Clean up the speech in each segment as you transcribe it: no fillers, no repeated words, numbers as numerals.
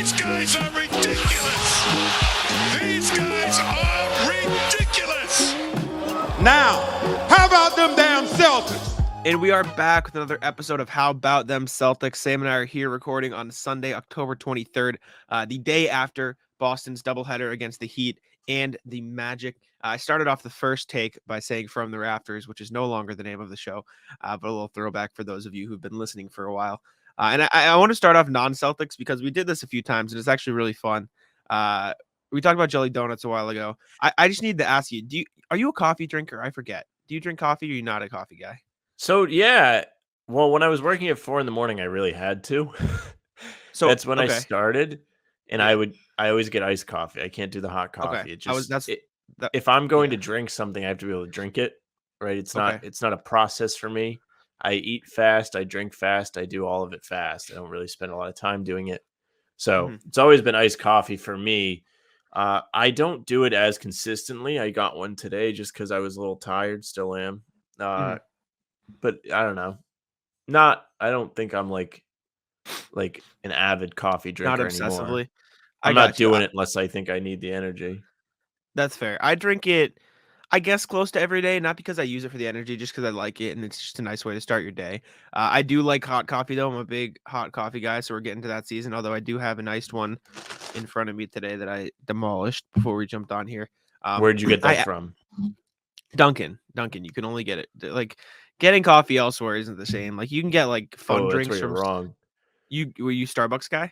These guys are ridiculous. These guys are ridiculous. Now, how about them damn Celtics? And we are back with another episode of How About Them Celtics. Sam and I are here recording on Sunday, October 23rd, the day after Boston's doubleheader against the Heat and the Magic. I started off the first take by saying From the Rafters, which is no longer the name of the show, but a little throwback for those of you who've been listening for a while. And I want to start off non-Celtics because we did this a few times and it's actually really fun. We talked about jelly donuts a while ago. I just need to ask you, are you a coffee drinker? I forget. Do you drink coffee or are you not a coffee guy? So, yeah, well, when I was working at 4 a.m, I really had to. So that's when I started, and I always get iced coffee. I can't do the hot coffee. Okay. If I'm going to drink something, I have to be able to drink it, right? It's not a process for me. I eat fast, I drink fast, I do all of it fast. I don't really spend a lot of time doing it. So It's always been iced coffee for me. I don't do it as consistently. I got one today just because I was a little tired, still am. But I don't know. I don't think I'm like an avid coffee drinker not obsessively. Anymore. I'm not doing it unless I think I need the energy. That's fair. I drink it, I guess, close to every day, not because I use it for the energy, just because I like it, and it's just a nice way to start your day. I do like hot coffee, though. I'm a big hot coffee guy, so we're getting to that season, although I do have a nice one in front of me today that I demolished before we jumped on here. Where'd you get that from? Dunkin'. You can only get it. Like, getting coffee elsewhere isn't the same. Like, you can get, like, fun drinks from... wrong. Were you Starbucks guy?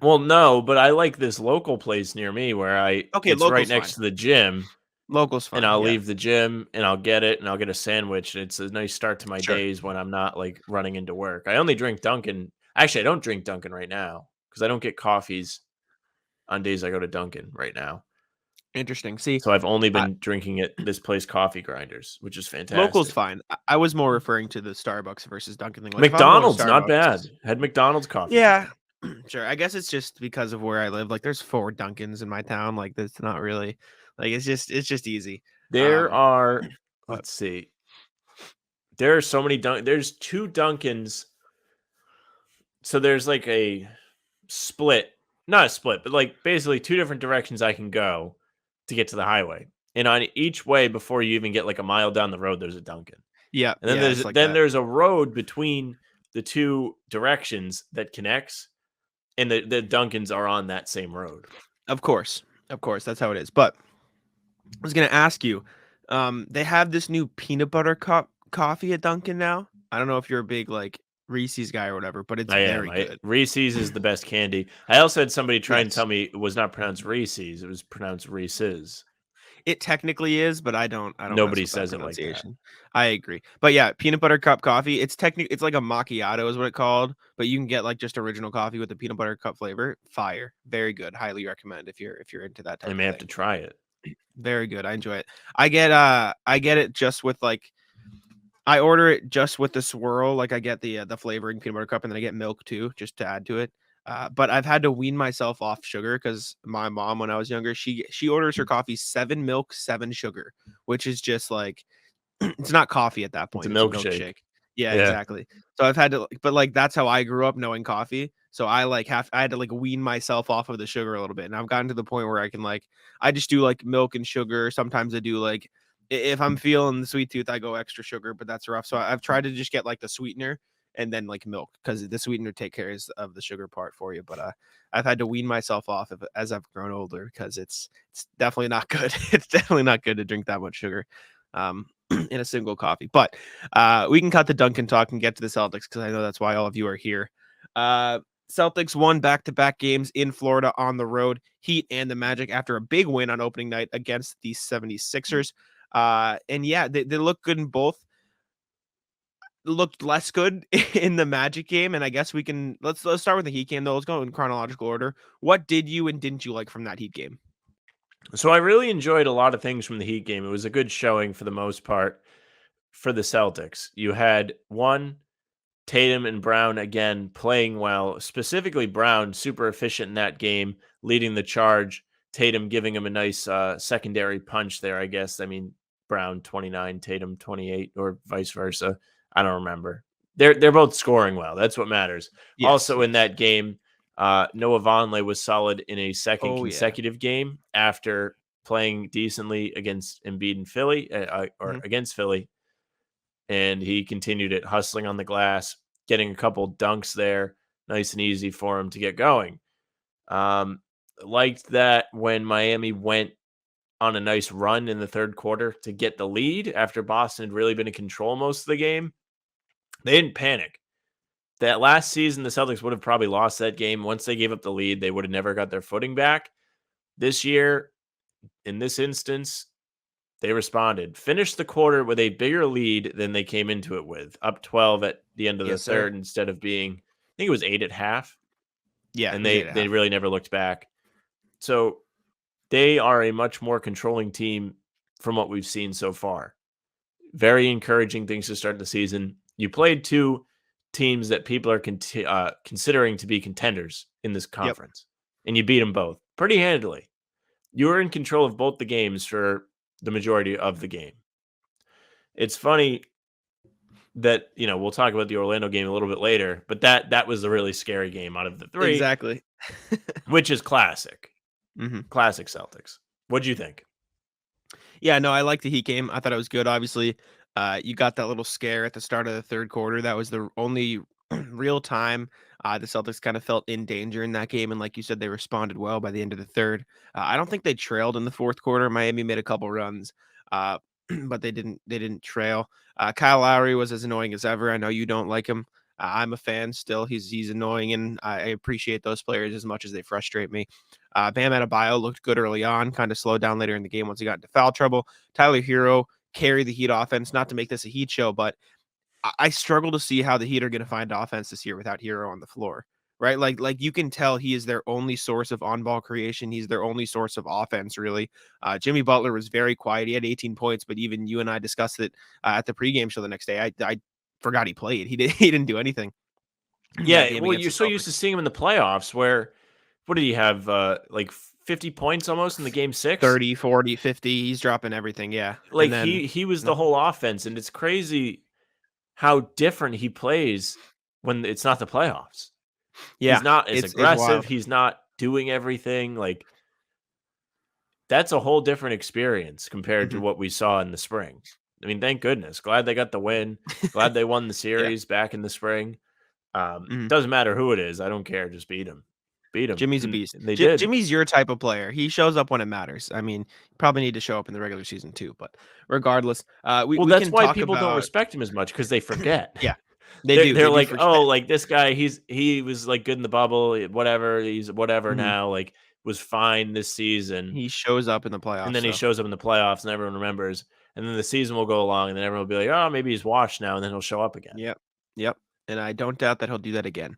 Well, no, but I like this local place near me where it's right next to the gym. Local's fine. And I'll leave the gym and I'll get it and I'll get a sandwich. It's a nice start to my days when I'm not like running into work. I only drink Dunkin'. Actually, I don't drink Dunkin' right now because I don't get coffees on days I go to Dunkin' right now. Interesting. See, so I've only been drinking at this place, Coffee Grinders, which is fantastic. Local's fine. I was more referring to the Starbucks versus Dunkin' thing. Like, McDonald's, not bad. Had McDonald's coffee. Yeah, sure. I guess it's just because of where I live. Like, there's 4 Dunkins in my town. Like, that's not really like it's just easy. There are. Let's see. There are so many There's 2 Dunkins. So there's like a split, not a split, but like basically 2 different directions I can go to get to the highway. And on each way, before you even get like a mile down the road, there's a Dunkin'. Yeah. And then there's a road between the 2 directions that connects, and the Dunkins are on that same road. Of course, that's how it is. But I was gonna ask you, they have this new peanut butter cup coffee at Dunkin' now. I don't know if you're a big like Reese's guy or whatever, but it's very good. Reese's is the best candy. I also had somebody try and tell me it was not pronounced Reese's; it was pronounced Reese's. It technically is, but I don't. Nobody says it like that. I agree, but yeah, peanut butter cup coffee. It's like a macchiato is what it's called, but you can get like just original coffee with the peanut butter cup flavor. Fire, very good. Highly recommend if you're into that type. I may have to try it. Very good. I enjoy it. I get it just with like. I order it just with the swirl. Like, I get the flavoring peanut butter cup, and then I get milk too, just to add to it. But I've had to wean myself off sugar because my mom, when I was younger, she orders her coffee 7 milk, 7 sugar, which is just like, it's not coffee at that point. It's a milkshake. Yeah, exactly. So I've had to, but like, that's how I grew up knowing coffee. So I had to like wean myself off of the sugar a little bit. And I've gotten to the point where I can I just do like milk and sugar. Sometimes I do like, if I'm feeling the sweet tooth, I go extra sugar, but that's rough. So I've tried to just get like the sweetener and then like milk, because the sweetener take care of the sugar part for you. But I've had to wean myself off of it as I've grown older, because it's definitely not good. It's definitely not good to drink that much sugar in a single coffee. But we can cut the Dunkin' talk and get to the Celtics, because I know that's why all of you are here. Celtics won back-to-back games in Florida on the road. Heat and the Magic after a big win on opening night against the 76ers. And yeah, they look good in both. Looked less good in the Magic game, and I guess we can let's start with the Heat game though. Let's go in chronological order. What did you and didn't you like from that Heat game? So I really enjoyed a lot of things from the Heat game. It was a good showing for the most part for the Celtics. You had Tatum and Brown again playing well, specifically Brown super efficient in that game, leading the charge. Tatum giving him a nice secondary punch there, I guess. I mean, Brown 29, Tatum 28, or vice versa. I don't remember. They're both scoring well. That's what matters. Yes. Also in that game, Noah Vonleh was solid in a second Oh, yeah. consecutive game after playing decently against Embiid and Philly, or against Philly. And he continued it, hustling on the glass, getting a couple dunks there, nice and easy for him to get going. Liked that when Miami went on a nice run in the third quarter to get the lead after Boston had really been in control most of the game. They didn't panic. That last season, the Celtics would have probably lost that game. Once they gave up the lead, they would have never got their footing back. This year, in this instance, they responded. Finished the quarter with a bigger lead than they came into it with, up 12 at the end of the third instead of being, I think it was 8 at half. Yeah, and they really never looked back. So they are a much more controlling team from what we've seen so far. Very encouraging things to start the season. You played two teams that people are considering to be contenders in this conference, and you beat them both pretty handily. You were in control of both the games for the majority of the game. It's funny that, we'll talk about the Orlando game a little bit later, but that was a really scary game out of the three. Exactly. Which is classic. Classic Celtics. What'd you think? Yeah, no, I like the Heat game. I thought it was good. Obviously, you got that little scare at the start of the third quarter. That was the only real time the Celtics kind of felt in danger in that game. And like you said, they responded well by the end of the third. I don't think they trailed in the fourth quarter. Miami made a couple runs, but they didn't trail. Kyle Lowry was as annoying as ever. I know you don't like him. I'm a fan still. He's annoying, and I appreciate those players as much as they frustrate me. Bam Adebayo looked good early on, kind of slowed down later in the game once he got into foul trouble. Tyler Hero carried the Heat offense. Not to make this a Heat show, but I struggle to see how the Heat are going to find offense this year without Hero on the floor, right? Like you can tell he is their only source of on-ball creation. He's their only source of offense, really. Jimmy Butler was very quiet. He had 18 points, but even you and I discussed it at the pregame show the next day. I forgot he played. He didn't do anything. Yeah, well, you're so used to seeing him in the playoffs where, what did he have, like 50 points almost in the game 6? 30, 40, 50. He's dropping everything, yeah. Like, he was the whole offense, and it's crazy how different he plays when it's not the playoffs. Yeah, he's not as aggressive. He's not doing everything. Like, that's a whole different experience compared to what we saw in the spring. I mean, thank goodness. Glad they got the win. Glad they won the series back in the spring. Doesn't matter who it is. I don't care. Just beat him. Beat him. Jimmy's a beast. They did. Jimmy's your type of player. He shows up when it matters. I mean, probably need to show up in the regular season too, but regardless, that's why people don't respect him as much, because they forget. Yeah, they're like, oh, like this guy, he was like good in the bubble, whatever. He's whatever now. Like, was fine this season. He shows up in the playoffs, and then he shows up in the playoffs, and everyone remembers. And then the season will go along, and then everyone will be like, oh, maybe he's washed now, and then he'll show up again. Yep. And I don't doubt that he'll do that again.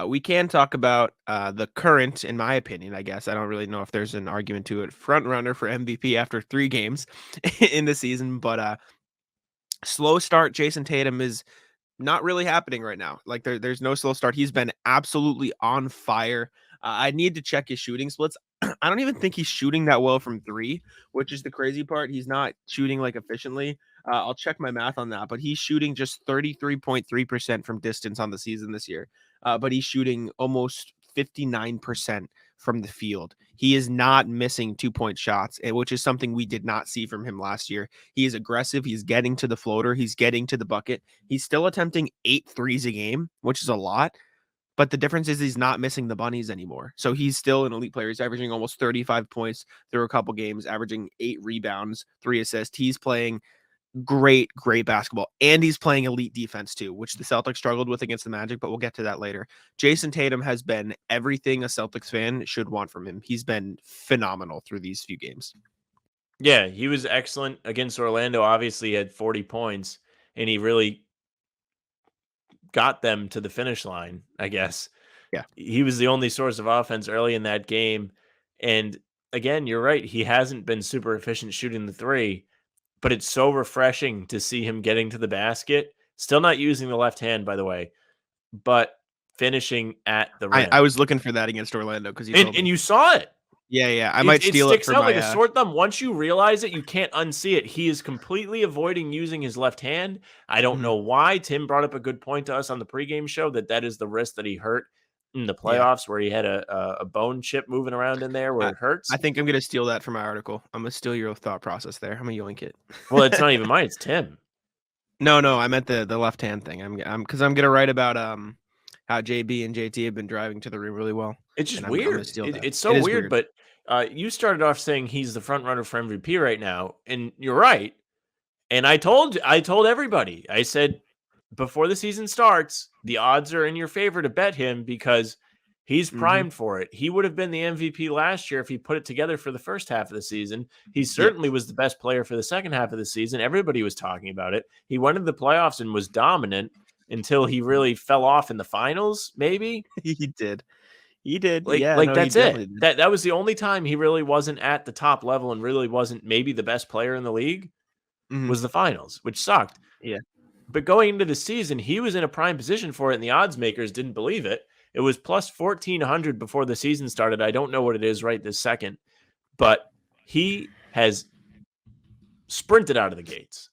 We can talk about the current, in my opinion, I guess. I don't really know if there's an argument to it, front runner for MVP after 3 games in the season, but slow start Jayson Tatum is not really happening right now. Like there's no slow start. He's been absolutely on fire. I need to check his shooting splits. I don't even think he's shooting that well from 3, which is the crazy part. He's not shooting like efficiently. I'll check my math on that, but he's shooting just 33.3% from distance on the season this year. But he's shooting almost 59% from the field. He is not missing 2-point shots, which is something we did not see from him last year. He is aggressive. He's getting to the floater. He's getting to the bucket. He's still attempting 8 threes a game, which is a lot. But the difference is he's not missing the bunnies anymore. So he's still an elite player. He's averaging almost 35 points through a couple games, averaging 8 rebounds, 3 assists. He's playing great basketball. And he's playing elite defense too, which the Celtics struggled with against the Magic, but we'll get to that later. Jayson Tatum has been everything a Celtics fan should want from him. He's been phenomenal through these few games. Yeah, he was excellent against Orlando. Obviously, he had 40 points, and he really got them to the finish line, I guess. Yeah. He was the only source of offense early in that game. And again, you're right. He hasn't been super efficient shooting the 3, but it's so refreshing to see him getting to the basket. Still not using the left hand, by the way, but finishing at the rim. I was looking for that against Orlando because and you saw it. Yeah. I might steal it for my... like a sore thumb. Once you realize it, you can't unsee it. He is completely avoiding using his left hand. I don't know why. Tim brought up a good point to us on the pregame show that is the wrist that he hurt in the playoffs where he had a bone chip moving around in there where it hurts. I think I'm gonna steal that from my article. I'm gonna steal your thought process there. I'm gonna yoink it. Well, it's not even mine. It's Tim. No, I meant the left hand thing. I'm gonna write about how JB and JT have been driving to the rim really well. It's just I'm gonna weird. steal that. It's so It is weird. But you started off saying he's the front runner for MVP right now, and you're right. And I told everybody. I said before the season starts, the odds are in your favor to bet him because he's primed for it. He would have been the MVP last year if he put it together for the first half of the season. He certainly was the best player for the second half of the season. Everybody was talking about it. He went into the playoffs and was dominant until he really fell off in the finals, maybe. He did. That's it. That was the only time he really wasn't at the top level and really wasn't maybe the best player in the league was the finals, which sucked. Yeah. But going into the season, he was in a prime position for it, and the odds makers didn't believe it. It was plus 1,400 before the season started. I don't know what it is right this second, but he has sprinted out of the gates.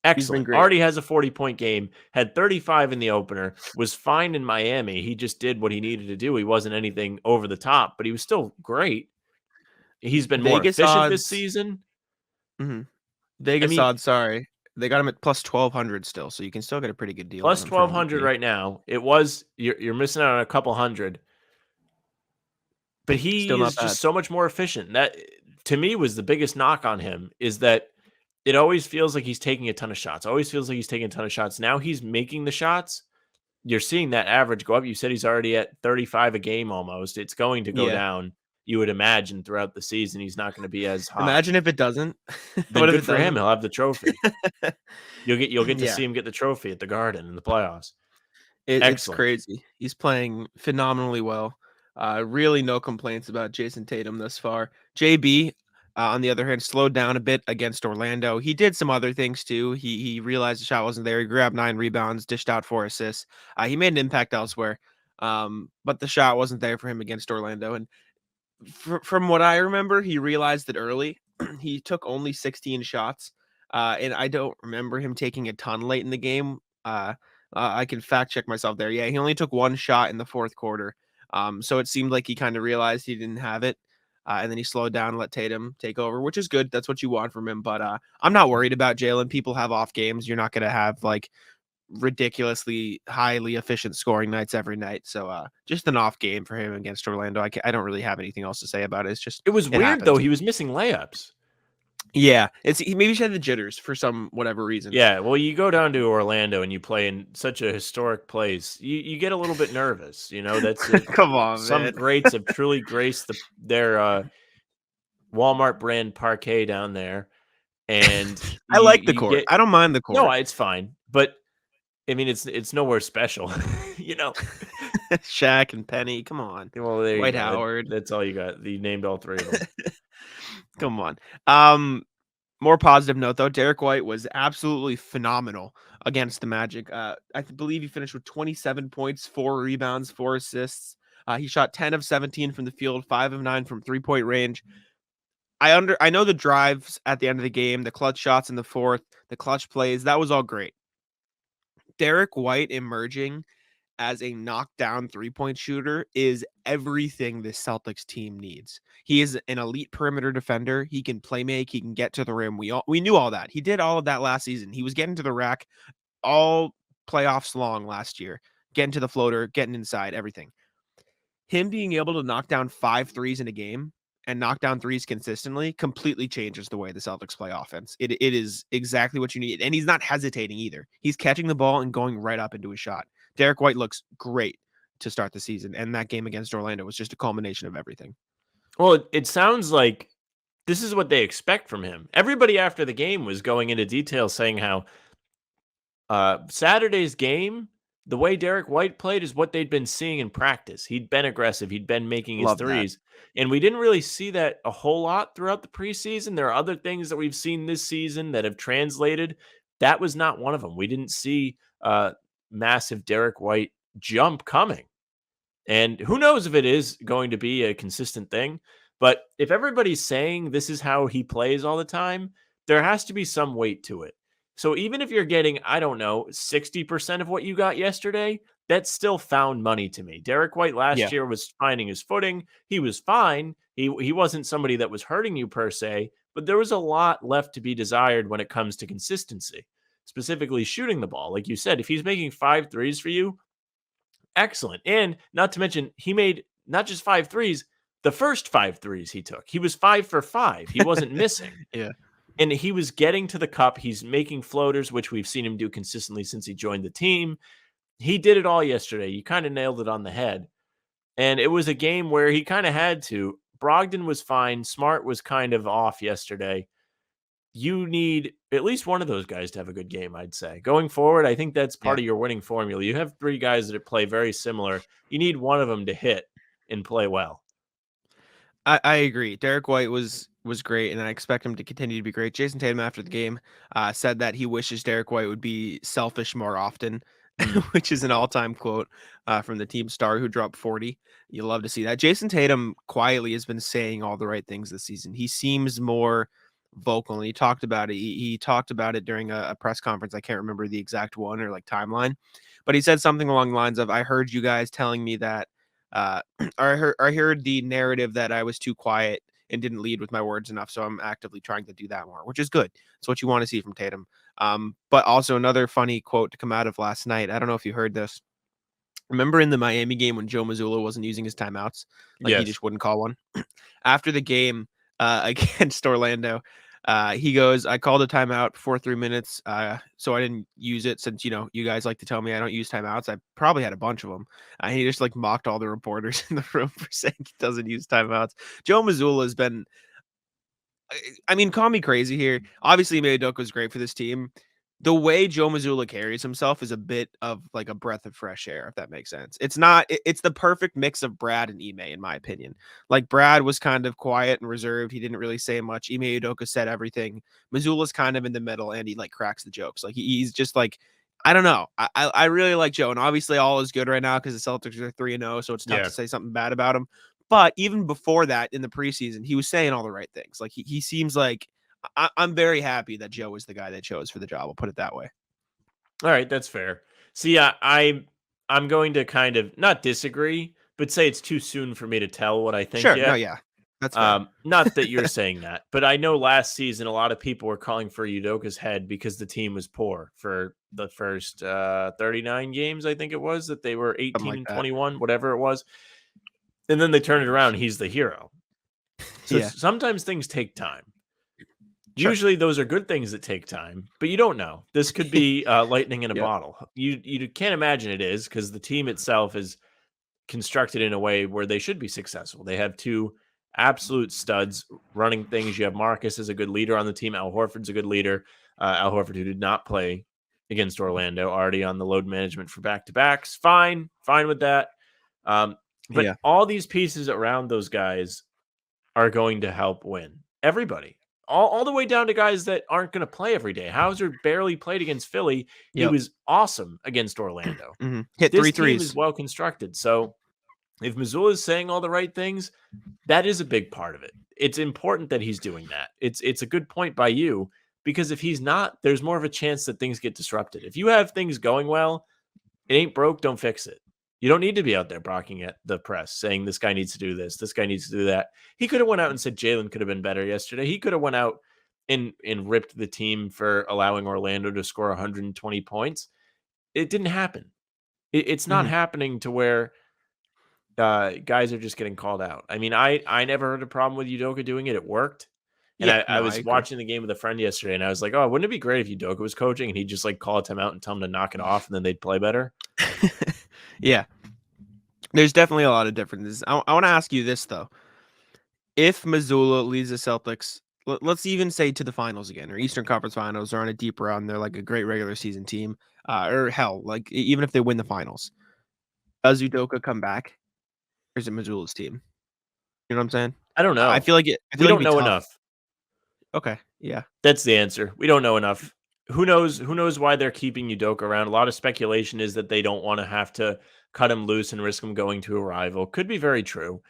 Excellent. Already has a 40-point game, had 35 in the opener, was fine in Miami. He just did what he needed to do. He wasn't anything over the top, but he was still great. He's been more efficient this season. Vegas odds, sorry. They got him at plus 1,200 still, so you can still get a pretty good deal. Plus 1,200 right now. It was you're missing out on a couple hundred, but he is just so much more efficient. That to me was the biggest knock on him is that it always feels like he's taking a ton of shots. Always feels like he's taking a ton of shots. Now he's making the shots. You're seeing that average go up. You said he's already at 35 a game almost. It's going to go down. You would imagine throughout the season he's not going to be as hot. Imagine if it doesn't. Then good for him. He'll have the trophy. You'll get to see him get the trophy at the Garden in the playoffs. It's crazy. He's playing phenomenally well. Really no complaints about Jayson Tatum thus far. JB, on the other hand, slowed down a bit against Orlando. He did some other things too. He realized the shot wasn't there. He grabbed 9 rebounds, dished out 4 assists. He made an impact elsewhere, but the shot wasn't there for him against Orlando. And from what I remember, he realized that early. He took only 16 shots, and I don't remember him taking a ton late in the game. I can fact check myself there. Yeah, he only took 1 shot in the fourth quarter. So it seemed like he kind of realized he didn't have it. And then he slowed down and let Tatum take over, which is good. That's what you want from him. But I'm not worried about Jaylen. People have off games. You're not going to have like ridiculously highly efficient scoring nights every night. So just an off game for him against Orlando. I don't really have anything else to say about it. It's just it was weird though. He was missing layups. Yeah, he maybe had the jitters for some whatever reason. Yeah, well, you go down to Orlando and you play in such a historic place, you get a little bit nervous. You know, that's come on. Some man. Greats have truly graced their Walmart brand parquet down there, and I like the court. I don't mind the court. No, it's fine, but I mean, it's nowhere special. You know, Shaq and Penny. Come on. Well, there Dwight you go. Howard. That's all you got. You named all 3 of them. Come on. More positive note though, Derek White was absolutely phenomenal against the Magic. I believe he finished with 27 points, 4 rebounds, 4 assists. He shot 10 of 17 from the field, 5 of 9 from 3-point range. I know the drives at the end of the game, the clutch shots in the fourth, the clutch plays, that was all great. Derek White emerging as a knockdown 3-point shooter is everything the Celtics team needs. He is an elite perimeter defender. He can play make. He can get to the rim. We knew all that. He did all of that last season. He was getting to the rack all playoffs long last year, getting to the floater, getting inside, everything. Him being able to knock down 5 threes in a game and knock down threes consistently completely changes the way the Celtics play offense. It is exactly what you need. And he's not hesitating either. He's catching the ball and going right up into his shot. Derek White looks great to start the season. And that game against Orlando was just a culmination of everything. Well, it sounds like this is what they expect from him. Everybody after the game was going into detail saying how Saturday's game, the way Derek White played is what they'd been seeing in practice. He'd been aggressive. He'd been making his threes. And we didn't really see that a whole lot throughout the preseason. There are other things that we've seen this season that have translated. That was not one of them. We didn't see massive Derek White jump coming. And who knows if it is going to be a consistent thing. But if everybody's saying this is how he plays all the time, there has to be some weight to it. So even if you're getting, I don't know, 60% of what you got yesterday, that's still found money to me. Derek White last year was finding his footing. He was fine. He wasn't somebody that was hurting you per se, but there was a lot left to be desired when it comes to consistency, specifically shooting the ball. Like you said, if he's making 5 threes for you, excellent. And not to mention, he made not just 5 threes, the first 5 threes he took. He was 5 for 5. He wasn't missing. Yeah. And he was getting to the cup. He's making floaters, which we've seen him do consistently since he joined the team. He did it all yesterday. You kind of nailed it on the head. And it was a game where he kind of had to. Brogdon was fine. Smart was kind of off yesterday. You need at least one of those guys to have a good game, I'd say. Going forward, I think that's part of your winning formula. You have 3 guys that play very similar. You need one of them to hit and play well. I agree. Derek White was great, and I expect him to continue to be great. Jayson Tatum, after the game, said that he wishes Derek White would be selfish more often, which is an all-time quote from the team star who dropped 40. You love to see that. Jayson Tatum quietly has been saying all the right things this season. He seems more vocal, and he talked about it. He talked about it during a press conference. I can't remember the exact one or like timeline, but he said something along the lines of, "I heard you guys telling me that I heard the narrative that I was too quiet and didn't lead with my words enough, so I'm actively trying to do that more," which is good. It's what you want to see from Tatum. But also another funny quote to come out of last night. I don't know if you heard this. Remember in the Miami game when Joe Mazzulla wasn't using his timeouts? Like he just wouldn't call one. After the game against Orlando, he goes, "I called a timeout before 3 minutes, so I didn't use it since, you guys like to tell me I don't use timeouts. I probably had a bunch of them." He just like mocked all the reporters in the room for saying he doesn't use timeouts. Joe Mazzulla has been, I mean, call me crazy here. Obviously, Ime Udoka was great for this team. The way Joe Mazzulla carries himself is a bit of like a breath of fresh air, if that makes sense. It's not, it's the perfect mix of Brad and Ime, in my opinion. Like Brad was kind of quiet and reserved. He didn't really say much. Ime Udoka said everything. Mazzulla's kind of in the middle and he like cracks the jokes. Like he's just like, I don't know. I really like Joe, and obviously all is good right now because the Celtics are 3-0, so it's tough to say something bad about him. But even before that, in the preseason, he was saying all the right things. Like he seems like, I'm very happy that Joe is the guy they chose for the job. I'll put it that way. All right, that's fair. See, I'm going to kind of not disagree, but say it's too soon for me to tell what I think. Sure, yet. no, yeah, that's fair. Not that you're saying that, but I know last season a lot of people were calling for Udoka's head because the team was poor for the first 39 games. I think it was that they were 18 and 21, whatever it was, and then they turned it around. He's the hero. So sometimes things take time. Sure. Usually those are good things that take time, but you don't know. This could be lightning in a bottle. You can't imagine it is, because the team itself is constructed in a way where they should be successful. They have 2 absolute studs running things. You have Marcus as a good leader on the team. Al Horford's a good leader. Al Horford, who did not play against Orlando, already on the load management for back-to-backs. Fine with that. But all these pieces around those guys are going to help win. Everybody. All the way down to guys that aren't going to play every day. Hauser barely played against Philly. He was awesome against Orlando. Hit this 3 team threes. is well constructed. So if Mazzulla is saying all the right things, that is a big part of it. It's important that he's doing that. It's a good point by you, because if he's not, there's more of a chance that things get disrupted. If you have things going well, it ain't broke, don't fix it. You don't need to be out there barking at the press saying this guy needs to do this guy needs to do that. He could have went out and said Jaylen could have been better yesterday. He could have went out and ripped the team for allowing Orlando to score 120 points. It didn't happen. It's not happening to where guys are just getting called out. I mean, I never heard a problem with Udoka doing it. It worked. And I was watching the game with a friend yesterday, and I was like, oh, wouldn't it be great if Udoka was coaching and he'd just like call a timeout and tell him to knock it off, and then they'd play better? Yeah. There's definitely a lot of differences. I want to ask you this, though. If Mazzulla leads the Celtics, let's even say to the finals again, or Eastern Conference Finals, or on a deep run, they're like a great regular season team, or hell, like even if they win the finals, does Udoka come back, or is it Mazzulla's team? You know what I'm saying? I don't know. I feel like we don't know enough. Okay, yeah, that's the answer. We don't know enough. Who knows why they're keeping Udoka around? A lot of speculation is that they don't want to have to cut him loose and risk him going to a rival. Could be very true.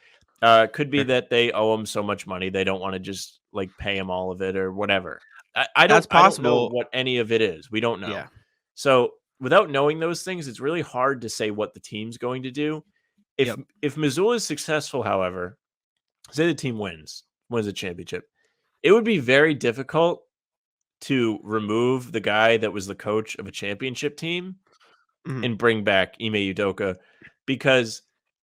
Could be that they owe him so much money they don't want to just like pay him all of it or whatever. I That's don't know possible. what any of it is. We don't know. Yeah. So without knowing those things, it's really hard to say what the team's going to do. If Yep. if Missoula is successful, however, say the team wins the championship, it would be very difficult to remove the guy that was the coach of a championship team Mhm. and bring back Ime Udoka, because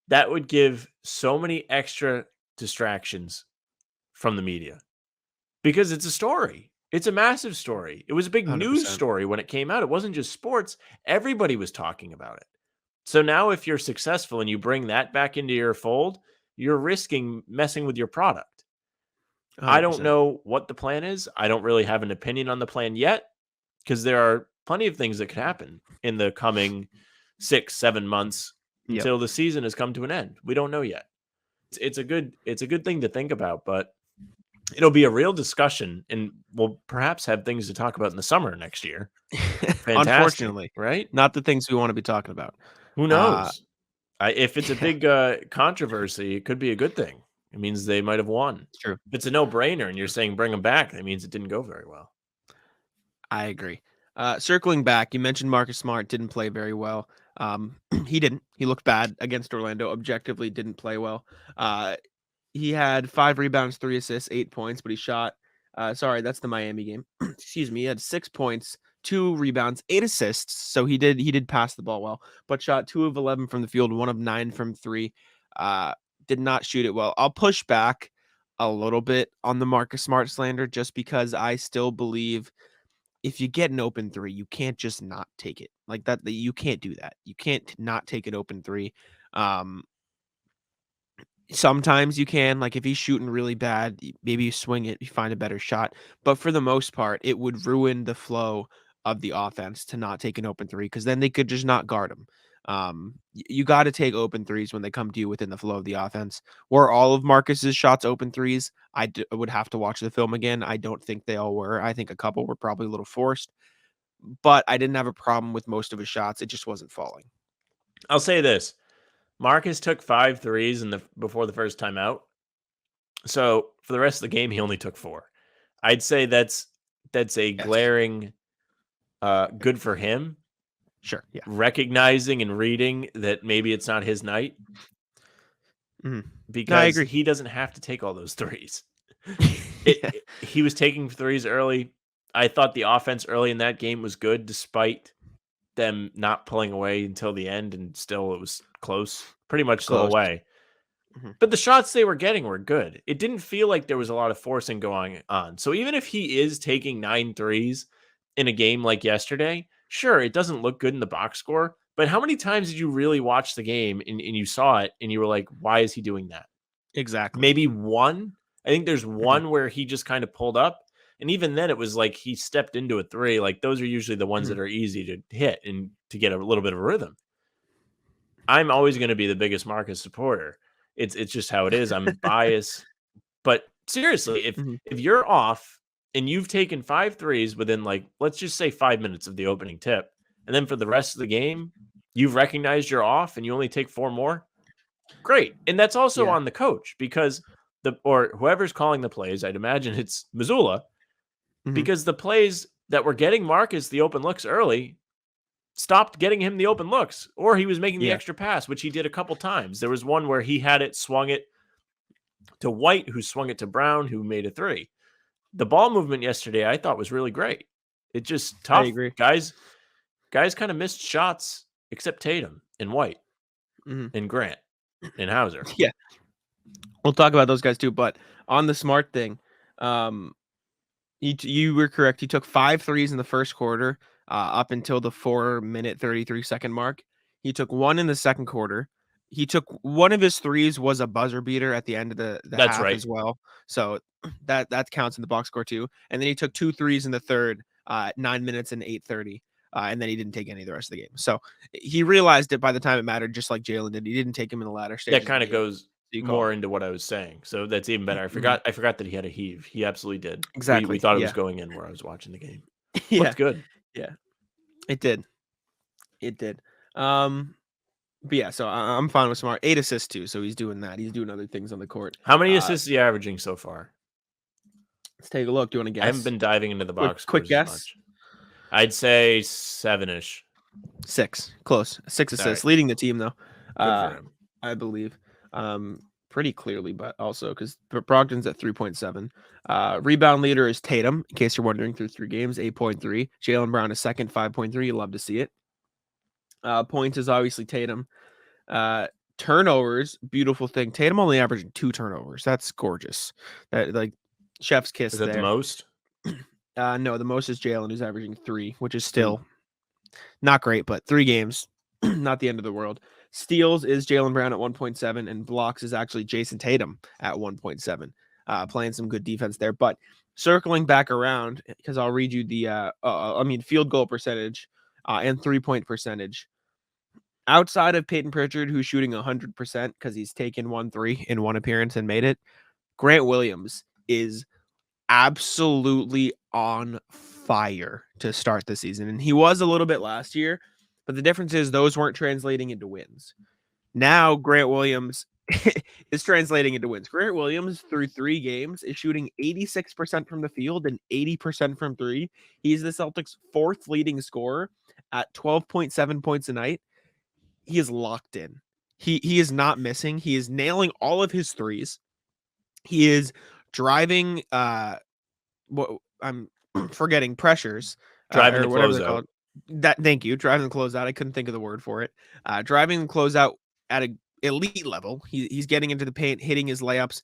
that would give so many extra distractions from the media, because it's a story. It's a massive story. It was a big news 100%. story when it came out. It wasn't just sports. Everybody was talking about it. So now if you're successful and you bring that back into your fold, you're risking messing with your product. I don't 100%. know what the plan is. I don't really have an opinion on the plan yet, because there are plenty of things that could happen in the coming 6-7 months Yep. until the season has come to an end. We don't know yet. It's a good thing to think about, but it'll be a real discussion, and we'll perhaps have things to talk about in the summer next year. Fantastic, Unfortunately, right? not the things we want to be talking about. Who Uh, knows? If it's a big controversy, it could be a good thing. It means they might have won. it's true. If it's a no-brainer and you're saying bring them back, that means it didn't go very well. I agree. Circling back, you mentioned Marcus Smart didn't play very well. He didn't. He looked bad against Orlando. Objectively, didn't play well. He had 5 rebounds, 3 assists, 8 points, but he shot. Sorry, that's the Miami game. Excuse me. He had 6 points, 2 rebounds, 8 assists. So he did pass the ball well, but shot 2 of 11 from the field, 1 of 9 from 3. Did not shoot it well. I'll push back a little bit on the Marcus Smart slander, just because I still believe if you get an open 3, you can't just not take it like that. You can't do that. You can't not take an open 3. Sometimes you can, like if he's shooting really bad, maybe you swing it, you find a better shot. But for the most part, it would ruin the flow of the offense to not take an open 3, because then they could just not guard him. You got to take open 3s when they come to you within the flow of the offense. Were all of Marcus's shots open 3s? I would have to watch the film again. I don't think they all were. I think a couple were probably a little forced, but I didn't have a problem with most of his shots. It just wasn't falling. I'll say this. Marcus took 5 threes before the first time out. So for the rest of the game, he only took 4. I'd say that's a glaring good for him. Sure. Yeah. Recognizing and reading that maybe it's not his night. Mhm. Because No, I agree. he doesn't have to take all those threes. Yeah. He was taking threes early. I thought the offense early in that game was good, despite them not pulling away until the end, and still it was close, pretty much the whole Close. way. Mhm. But the shots they were getting were good. It didn't feel like there was a lot of forcing going on. So even if he is taking 9 threes in a game like yesterday, sure, it doesn't look good in the box score, but how many times did you really watch the game and you saw it and you were like, why is he doing that? Exactly. Maybe one. I think there's Mhm. one where he just kind of pulled up. And even then, it was like he stepped into a 3. Like those are usually the ones Mhm. that are easy to hit and to get a little bit of a rhythm. I'm always going to be the biggest Marcus supporter. It's just how it is. I'm biased. But seriously, Mhm. if you're off and you've taken 5 threes within, like, let's just say 5 minutes of the opening tip, and then for the rest of the game, you've recognized you're off and you only take 4 more, great. And that's also Yeah. on the coach, because or whoever's calling the plays, I'd imagine it's Missoula, Mhm. because the plays that were getting Marcus the open looks early stopped getting him the open looks, or he was making the Yeah. extra pass, which he did a couple times. There was one where he had it, swung it to White, who swung it to Brown, who made a 3. The ball movement yesterday, I thought, was really great. It's just I tough. agree. Guys kind of missed shots, except Tatum and White Mhm. and Grant and Hauser. Yeah. We'll talk about those guys too, but on the Smart thing, um, you were correct. He took 5 threes in the first quarter, up until the 4-minute, 33-second mark. He took 1 in the second quarter. He took one of his threes was a buzzer beater at the end of the That's half right. as well. So that counts in the box score too. And then he took 2 threes in the third, 9 minutes and 8:30. And then he didn't take any of the rest of the game. So he realized it by the time it mattered, just like Jaylen did. He didn't take him in the latter stages. That kind of goes you call more it. into what I was saying. So that's even better. Mhm. I forgot that he had a heave. He absolutely did. We Exactly. thought it was Yeah. going in where I was watching the game. Yeah. Looked good. Yeah. It did. It did. But yeah, so I'm fine with Smart. 8 assists too, so he's doing that. He's doing other things on the court. How many assists is he averaging so far? Let's take a look. Do you want to guess? I haven't been diving into the box quick scores guess. as much. I'd say 7-ish. 6. Close. 6 assists. Right. Leading the team, though. Good for him. I believe. Pretty clearly, but also because Brogdon's at 3.7. Rebound leader is Tatum, in case you're wondering, through 3 games, 8.3. Jaylen Brown is second, 5.3. You love to see it. Points is obviously Tatum. Turnovers, beautiful thing. Tatum only averaging 2 turnovers. That's gorgeous. That, like, chef's kiss. Is that there. the most? No, the most is Jaylen, who's averaging 3, which is still not great, but 3 games, not the end of the world. Steals is Jaylen Brown at 1.7, and blocks is actually Jayson Tatum at 1.7. Playing some good defense there. But circling back around, because I'll read you the field goal percentage and 3-point percentage. Outside of Peyton Pritchard, who's shooting 100% because he's taken 1 3 in 1 appearance and made it, Grant Williams is absolutely on fire to start the season. And he was a little bit last year, but the difference is those weren't translating into wins. Now Grant Williams is translating into wins. Grant Williams, through 3 games, is shooting 86% from the field and 80% from 3. He's the Celtics' 4th leading scorer at 12.7 points a night. He is locked in. He is not missing. He is nailing all of his threes. He is driving what I'm forgetting pressures. Driving the whatever they're closeout. called. Thank you. Driving the closeout. I couldn't think of the word for it. Driving the closeout at an elite level. He's getting into the paint, hitting his layups,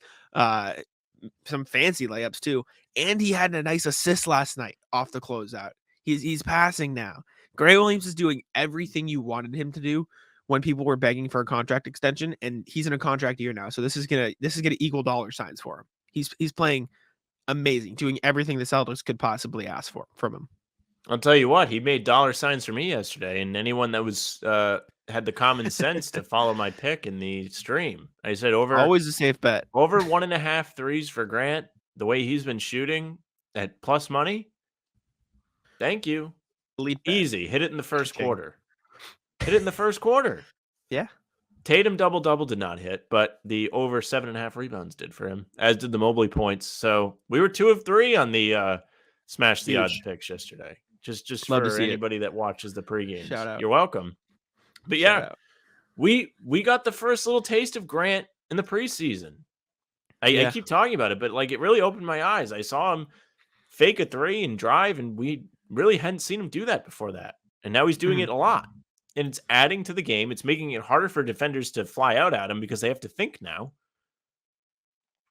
some fancy layups too. And he had a nice assist last night off the closeout. He's passing now. Grant Williams is doing everything you wanted him to do when people were begging for a contract extension, and he's in a contract year now. So this is gonna equal dollar signs for him. He's playing amazing, doing everything the Celtics could possibly ask for from him. I'll tell you what, he made dollar signs for me yesterday, and anyone that was had the common sense to follow my pick in the stream. I said Always a safe bet. Over 1.5 threes for Grant, the way he's been shooting at plus money. Thank you. Elite bet. Easy. Hit it in the first quarter. Hit it in the first quarter. Yeah. Tatum double-double did not hit, but the over 7.5 rebounds did for him, as did the Mobley points. So we were 2 of 3 on the Smash the Odds picks yesterday. Just Love for anybody that watches the pregame. Shout out. You're welcome. But yeah, we got the first little taste of Grant in the preseason. I keep talking about it, but like it really opened my eyes. I saw him fake a 3 and drive, and we really hadn't seen him do that before that. And now he's doing it a lot. And it's adding to the game. It's making it harder for defenders to fly out at him because they have to think now.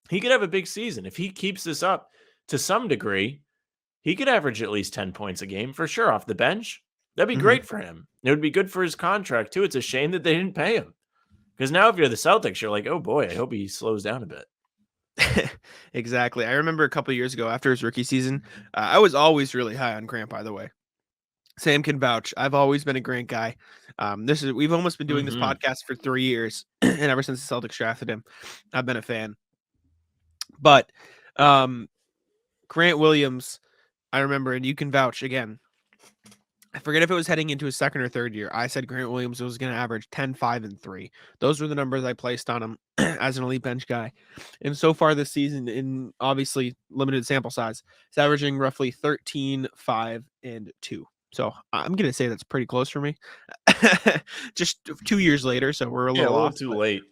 He could have a big season. If he keeps this up to some degree, he could average at least 10 points a game for sure off the bench. That'd be great for him. It would be good for his contract too. It's a shame that they didn't pay him. Because now if you're the Celtics, you're like, oh boy, I hope he slows down a bit. Exactly. I remember a couple of years ago after his rookie season, I was always really high on Grant, by the way. Sam can vouch. I've always been a Grant guy. We've almost been doing this podcast for 3 years, and ever since the Celtics drafted him, I've been a fan. But Grant Williams, I remember, and you can vouch again. I forget if it was heading into his 2nd or 3rd year. I said Grant Williams was going to average 10, 5, and 3. Those were the numbers I placed on him as an elite bench guy. And so far this season, in obviously limited sample size, he's averaging roughly 13, 5, and 2. So I'm going to say that's pretty close for me. Just 2 years later, so we're a little off. Too late.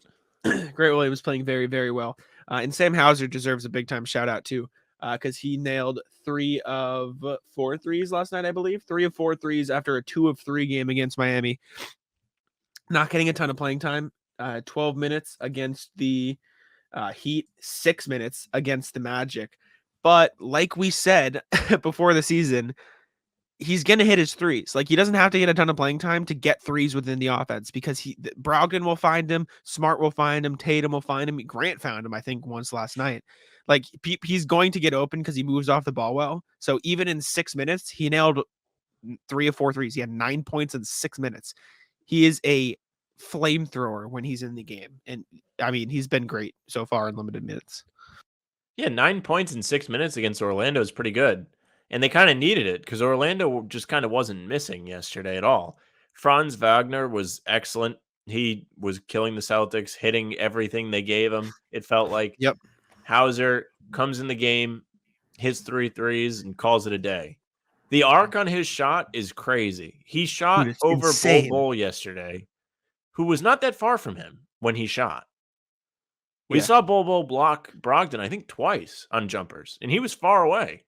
Grant Williams playing very, very well. And Sam Hauser deserves a big-time shout-out, too, because he nailed 3 of 4 threes last night, I believe. 3 of 4 threes after a 2 of 3 game against Miami. Not getting a ton of playing time. 12 minutes against the Heat, 6 minutes against the Magic. But like we said before the season, he's going to hit his threes. Like, he doesn't have to get a ton of playing time to get threes within the offense because Brogdon will find him, Smart will find him, Tatum will find him. Grant found him, I think, once last night. Like, he's going to get open because he moves off the ball well. So even in 6 minutes, he nailed 3 of 4 threes. He had 9 points in 6 minutes. He is a flamethrower when he's in the game. And I mean, he's been great so far in limited minutes. Yeah, 9 points in 6 minutes against Orlando is pretty good. And they kind of needed it because Orlando just kind of wasn't missing yesterday at all. Franz Wagner was excellent. He was killing the Celtics, hitting everything they gave him. It felt like Yep. Hauser comes in the game, hits 3 threes, and calls it a day. The arc on his shot is crazy. He shot Dude, it's over insane. Bol yesterday, who was not that far from him when he shot. We Yeah. saw Bol block Brogdon, I think, twice on jumpers, and he was far away.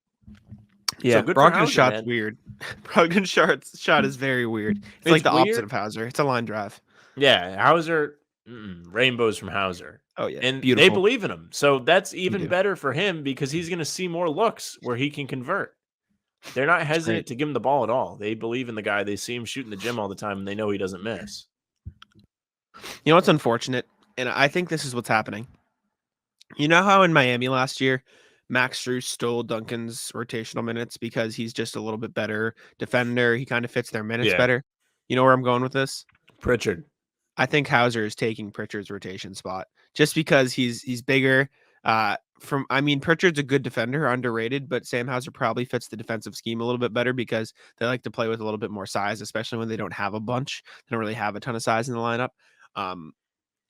Yeah, So good for Brogdon's Hauser, shot's man. weird. Brogdon's shot is very weird. It's like the opposite of Hauser. It's a line drive. Yeah, Hauser, rainbows from Hauser. Oh, yeah. And Beautiful. they believe in him. So that's even better for him because he's going to see more looks where he can convert. They're not hesitant to give him the ball at all. They believe in the guy. They see him shoot in the gym all the time, and they know he doesn't miss. You know what's unfortunate? And I think this is what's happening. You know how in Miami last year, Max Strus stole Duncan's rotational minutes because he's just a little bit better defender. He kind of fits their minutes better. You know where I'm going with this? Pritchard. I think Hauser is taking Pritchard's rotation spot just because he's bigger. Pritchard's a good defender, underrated, but Sam Hauser probably fits the defensive scheme a little bit better because they like to play with a little bit more size, especially when they don't have a bunch. They don't really have a ton of size in the lineup.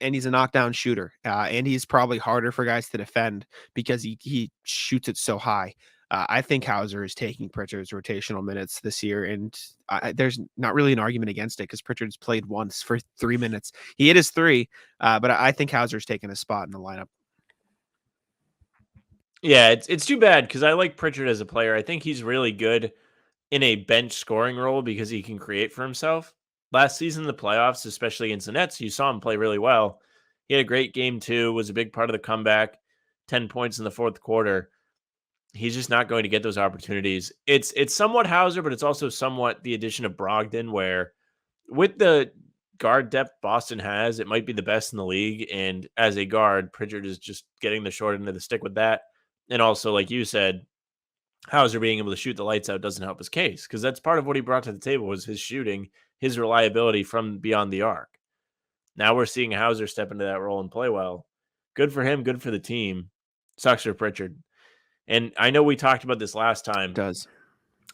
And he's a knockdown shooter, and he's probably harder for guys to defend because he shoots it so high. I think Hauser is taking Pritchard's rotational minutes this year, and there's not really an argument against it because Pritchard's played once for 3 minutes. He hit his 3, but I think Hauser's taking a spot in the lineup. Yeah, it's too bad because I like Pritchard as a player. I think he's really good in a bench scoring role because he can create for himself. Last season, the playoffs, especially against the Nets, you saw him play really well. He had a great game too, was a big part of the comeback, 10 points in the fourth quarter. He's just not going to get those opportunities. It's somewhat Hauser, but it's also somewhat the addition of Brogdon, where with the guard depth Boston has, it might be the best in the league. And as a guard, Pritchard is just getting the short end of the stick with that. And also, like you said, Hauser being able to shoot the lights out doesn't help his case because that's part of what he brought to the table was his shooting, his reliability from beyond the arc. Now we're seeing Hauser step into that role and play well. Good for him, good for the team. Sucks for Pritchard. And I know we talked about this last time. It does.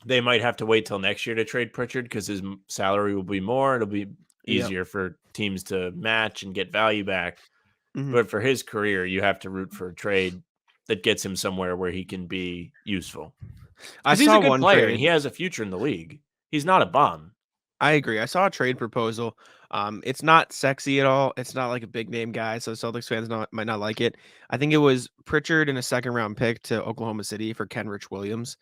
They might have to wait till next year to trade Pritchard because his salary will be more. It'll be easier for teams to match and get value back. Mm-hmm. But for his career, you have to root for a trade that gets him somewhere where he can be useful. He's a good player and he has a future in the league. He's not a bum. I agree. I saw a trade proposal. It's not sexy at all. It's not like a big name guy, so Celtics fans might not like it. I think it was Pritchard and a second-round pick to Oklahoma City for Kenrich Williams,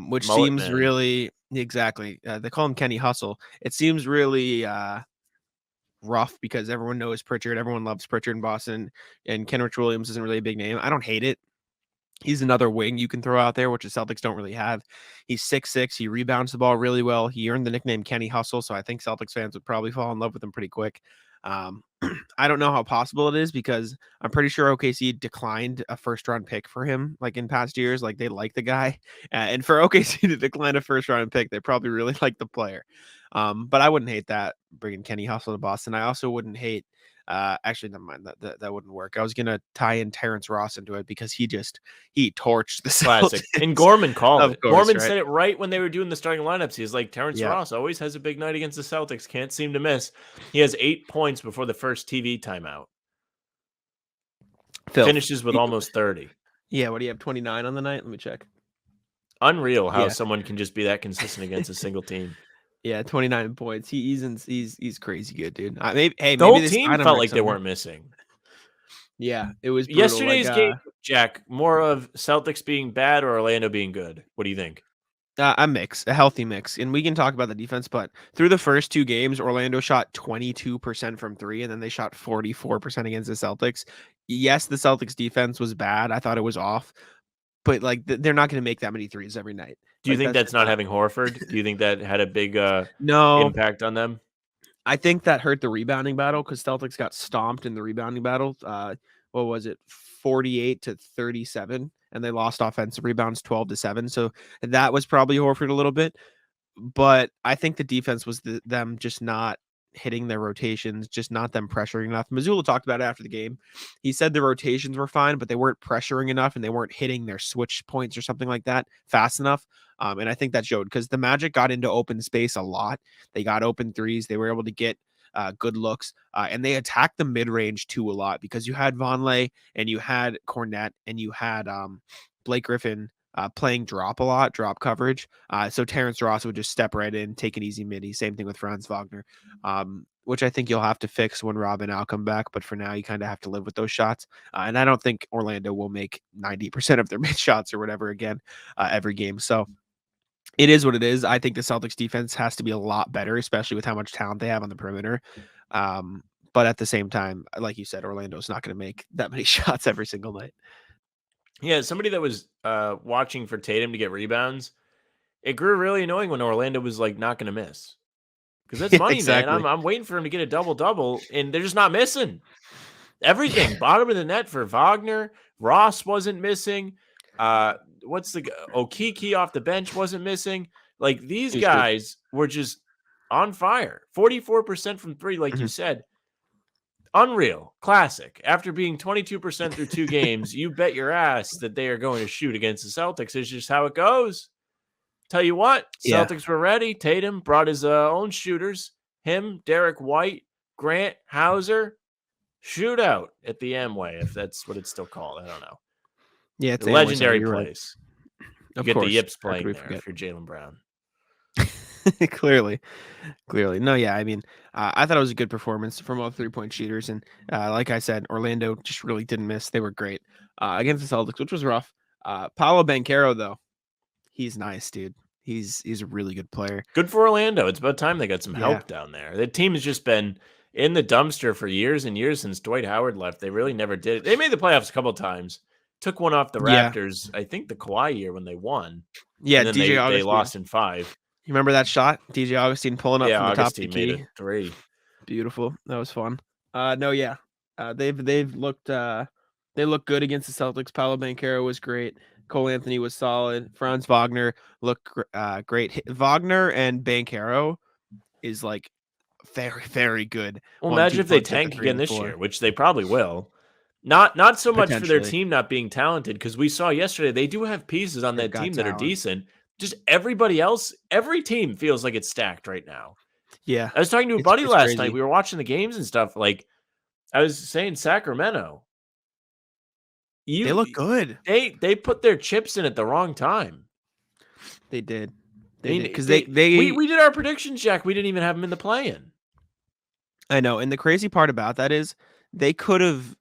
which seems really exactly. They call him Kenny Hustle. It seems really rough because everyone knows Pritchard. Everyone loves Pritchard in Boston, and Kenrich Williams isn't really a big name. I don't hate it. He's another wing you can throw out there, which the Celtics don't really have. He's 6'6". He rebounds the ball really well. He earned the nickname Kenny Hustle, so I think Celtics fans would probably fall in love with him pretty quick. I don't know how possible it is because I'm pretty sure OKC declined a first-round pick for him, like in past years. Like they like the guy, and for OKC to decline a first-round pick, they probably really like the player. But I wouldn't hate that bringing Kenny Hustle to Boston. I also wouldn't hate. Actually, never mind. That wouldn't work. I was gonna tie in Terrence Ross into it because he torched the classic. Celtics. And Gorman called it. Gorman right? said it right when they were doing the starting lineups. He's like, Terrence Ross always has a big night against the Celtics. Can't seem to miss. He has 8 points before the first TV timeout. Finishes with almost 30. Yeah, what do you have? 29 on the night? Let me check. Unreal how someone can just be that consistent against a single team. Yeah, 29 points. He's crazy good, dude. Maybe the whole team felt like they weren't missing. Yeah, it was brutal. Yesterday's game, Jack, more of Celtics being bad or Orlando being good? What do you think? A mix, a healthy mix. And we can talk about the defense, but through the first 2 games, Orlando shot 22% from 3, and then they shot 44% against the Celtics. Yes, the Celtics defense was bad. I thought it was off. But like they're not going to make that many threes every night. Do you think that's not having Horford? Do you think that had a big no impact on them? I think that hurt the rebounding battle because Celtics got stomped in the rebounding battle. What was it, 48-37, and they lost offensive rebounds 12-7. So that was probably Horford a little bit. But I think the defense was them just not hitting their rotations, just not them pressuring enough. Mazzulla talked about it after the game. He said the rotations were fine, but they weren't pressuring enough and they weren't hitting their switch points or something like that fast enough. And I think that showed because the Magic got into open space a lot. They got open threes. They were able to get good looks, and they attacked the mid-range too a lot because you had Vonleh and you had Cornette and you had Blake Griffin playing drop a lot, drop coverage. So Terrence Ross would just step right in, take an easy midi. Same thing with Franz Wagner, which I think you'll have to fix when Rob and Al come back. But for now, you kind of have to live with those shots. And I don't think Orlando will make 90% of their mid shots or whatever again every game. So it is what it is. I think the Celtics defense has to be a lot better, especially with how much talent they have on the perimeter. But at the same time, like you said, Orlando's not going to make that many shots every single night. Yeah, somebody that was watching for Tatum to get rebounds, it grew really annoying when Orlando was like not going to miss. Because that's money, Exactly. man. I'm waiting for him to get a double-double, and they're just not missing. Everything. Bottom of the net for Wagner. Ross wasn't missing. Okiki off the bench wasn't missing. Like, these guys were just on fire. 44% from three, like you said. Unreal. Classic. After being 22% through 2 games, you bet your ass that they are going to shoot against the Celtics. It's just how it goes. Tell you what, Celtics were ready. Tatum brought his own shooters. Him, Derek White, Grant, Hauser. Shootout at the Amway, if that's what it's still called. I don't know. Yeah, it's the legendary Amway, place. Right. You get the Yips playing there if you're Jaylen Brown. Clearly. No, yeah, I mean, I thought it was a good performance from all 3-point shooters. And like I said, Orlando just really didn't miss. They were great against the Celtics, which was rough. Paolo Banchero, though, he's nice, dude. He's a really good player. Good for Orlando. It's about time they got some help down there. The team has just been in the dumpster for years and years since Dwight Howard left. They really never did it. They made the playoffs a couple of times. Took one off the Raptors, I think the Kawhi year when they won. Yeah, and then they lost in 5. You remember that shot? DJ Augustine pulling up from the top of the key. Made a 3. Beautiful. That was fun. They've looked they look good against the Celtics. Paolo Banchero was great. Cole Anthony was solid. Franz Wagner looked great. Wagner and Banchero is like very, very good. Well, imagine if they tank again this year, which they probably will. Not so much for their team not being talented, because we saw yesterday they do have pieces on that team that are decent. Just everybody else, every team feels like it's stacked right now. Yeah. I was talking to a buddy last night. We were watching the games and stuff. Like, I was saying Sacramento. They look good. They put their chips in at the wrong time. They did. Because we did our predictions, Jack. We didn't even have them in the play-in. I know. And the crazy part about that is they could have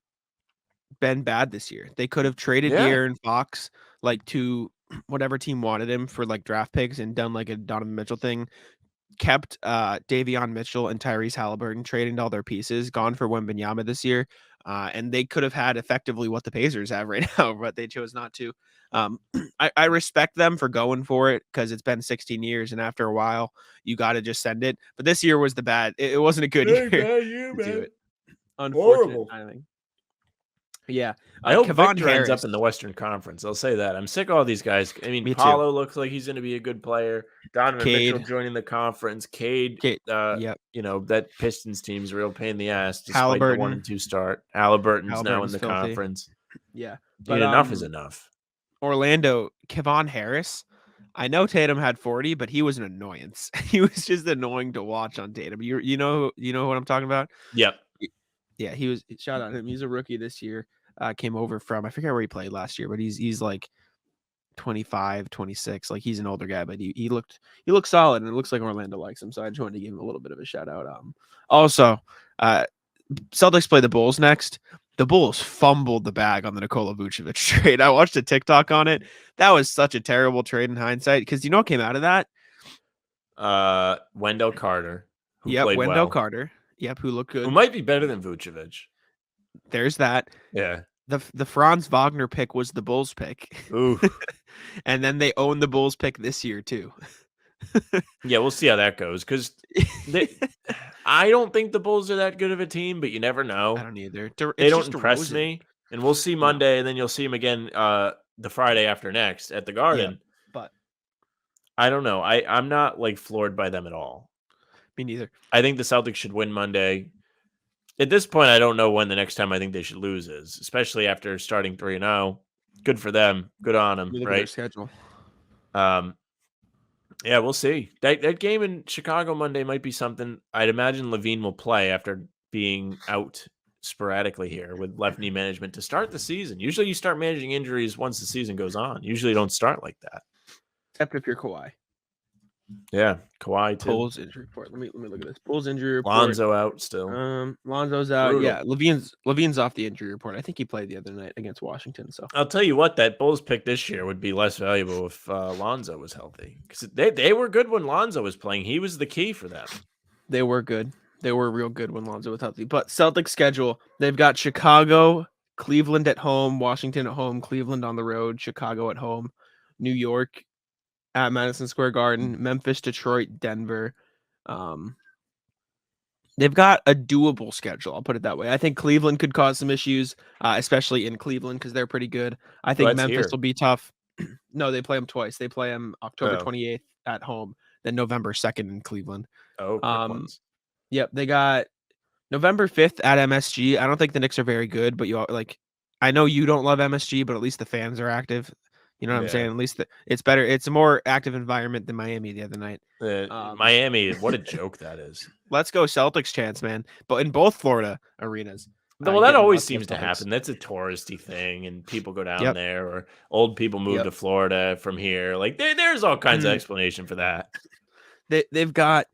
been bad this year. They could have traded De'Aaron Fox like to whatever team wanted him for like draft picks and done like a Donovan Mitchell thing. Kept Davion Mitchell and Tyrese Halliburton, trading all their pieces, gone for Wembanyama this year. And they could have had effectively what the Pacers have right now, but they chose not to. I respect them for going for it because it's been 16 years, and after a while, you got to just send it. But this year was the bad. It wasn't a good year to do it. Unfortunate timing. Yeah. I hope Victor ends up in the Western Conference. I'll say that. I'm sick of all these guys. I mean, Paolo looks like he's going to be a good player. Donovan Mitchell joining the conference. Cade, that Pistons team's a real pain in the ass despite the 1 and 2 start. Halliburton's now in the conference. Yeah. But enough is enough. Orlando, Kevon Harris. I know Tatum had 40, but he was an annoyance. He was just annoying to watch on Tatum. You know what I'm talking about? Yep. Yeah, he was. Shout out him. He's a rookie this year. Came over from, I forget where he played last year, but he's like 25, 26. Like, he's an older guy, but he looked solid, and it looks like Orlando likes him. So I just wanted to give him a little bit of a shout out. Also, Celtics play the Bulls next. The Bulls fumbled the bag on the Nikola Vucevic trade. I watched a TikTok on it. That was such a terrible trade in hindsight, because you know what came out of that? Wendell Carter. Wendell Carter. Yep, who looked good. Who might be better than Vucevic. There's that. Yeah. The Franz Wagner pick was the Bulls pick. Ooh. And then they own the Bulls pick this year too. Yeah, we'll see how that goes, because I don't think the Bulls are that good of a team, but you never know. I don't either. They don't impress me. And we'll see Monday, and then you'll see them again the Friday after next at the Garden. Yeah, but I don't know. I'm not like floored by them at all. Me neither. I think the Celtics should win Monday. At this point, I don't know when the next time I think they should lose is, especially after starting 3-0. Good for them. Good on them, right? Schedule. Yeah, we'll see. That game in Chicago Monday might be something. I'd imagine Levine will play after being out sporadically here with left knee management to start the season. Usually you start managing injuries once the season goes on. Usually you don't start like that. Except if you're Kawhi. Yeah, Kawhi too. Bulls injury report. Let me look at this. Bulls injury report. Lonzo out still. Lonzo's out. Brutal. Yeah, Levine's off the injury report. I think he played the other night against Washington. So I'll tell you what, that Bulls pick this year would be less valuable if Lonzo was healthy, because they were good when Lonzo was playing. He was the key for them. they were good. They were real good when Lonzo was healthy. But Celtics schedule, they've got Chicago, Cleveland at home, Washington at home, Cleveland on the road, Chicago at home, New York at Madison Square Garden, Memphis, Detroit, Denver. They've got a doable schedule. I'll put it that way. I think Cleveland could cause some issues, especially in Cleveland because they're pretty good. I think Memphis will be tough. No, they play them twice. They play them October 28th at home, then November 2nd in Cleveland. Oh, quick ones. Yep, they got November 5th at MSG. I don't think the Knicks are very good, but I know you don't love MSG, but at least the fans are active. You know what I'm saying? At least it's better. It's a more active environment than Miami the other night. Miami, what a joke that is. Let's go Celtics chance, man. But in both Florida arenas. Well, that always seems to happen. That's a touristy thing, and people go down there, or old people move to Florida from here. Like there's all kinds of explanation for that. They've got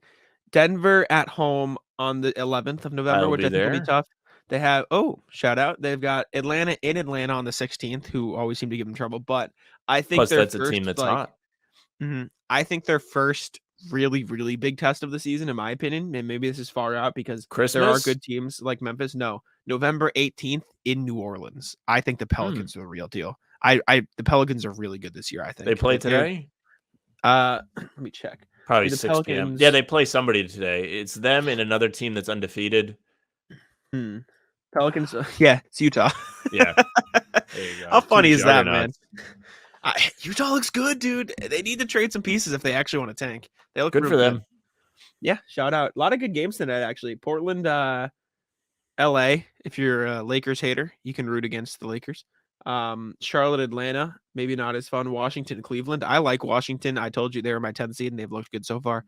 Denver at home on the 11th of November, which I think will be tough. They have shout out. They've got Atlanta in Atlanta on the 16th, who always seem to give them trouble. But I think that's a team that's hot. I think their first really, really big test of the season, in my opinion, and maybe this is far out because there are good teams like Memphis. No, November 18th in New Orleans. I think the Pelicans are the real deal. The Pelicans are really good this year. I think they play today. Let me check. Probably 6 p.m. Yeah, they play somebody today. It's them and another team that's undefeated. Pelicans. Yeah, it's Utah. Yeah. There you go. How funny is that, man? Utah looks good, dude. They need to trade some pieces if they actually want to tank. They look good for them. Yeah, shout out. A lot of good games tonight, actually. Portland, LA. If you're a Lakers hater, you can root against the Lakers. Charlotte, Atlanta, maybe not as fun. Washington, Cleveland. I like Washington. I told you they were my 10th seed, and they've looked good so far.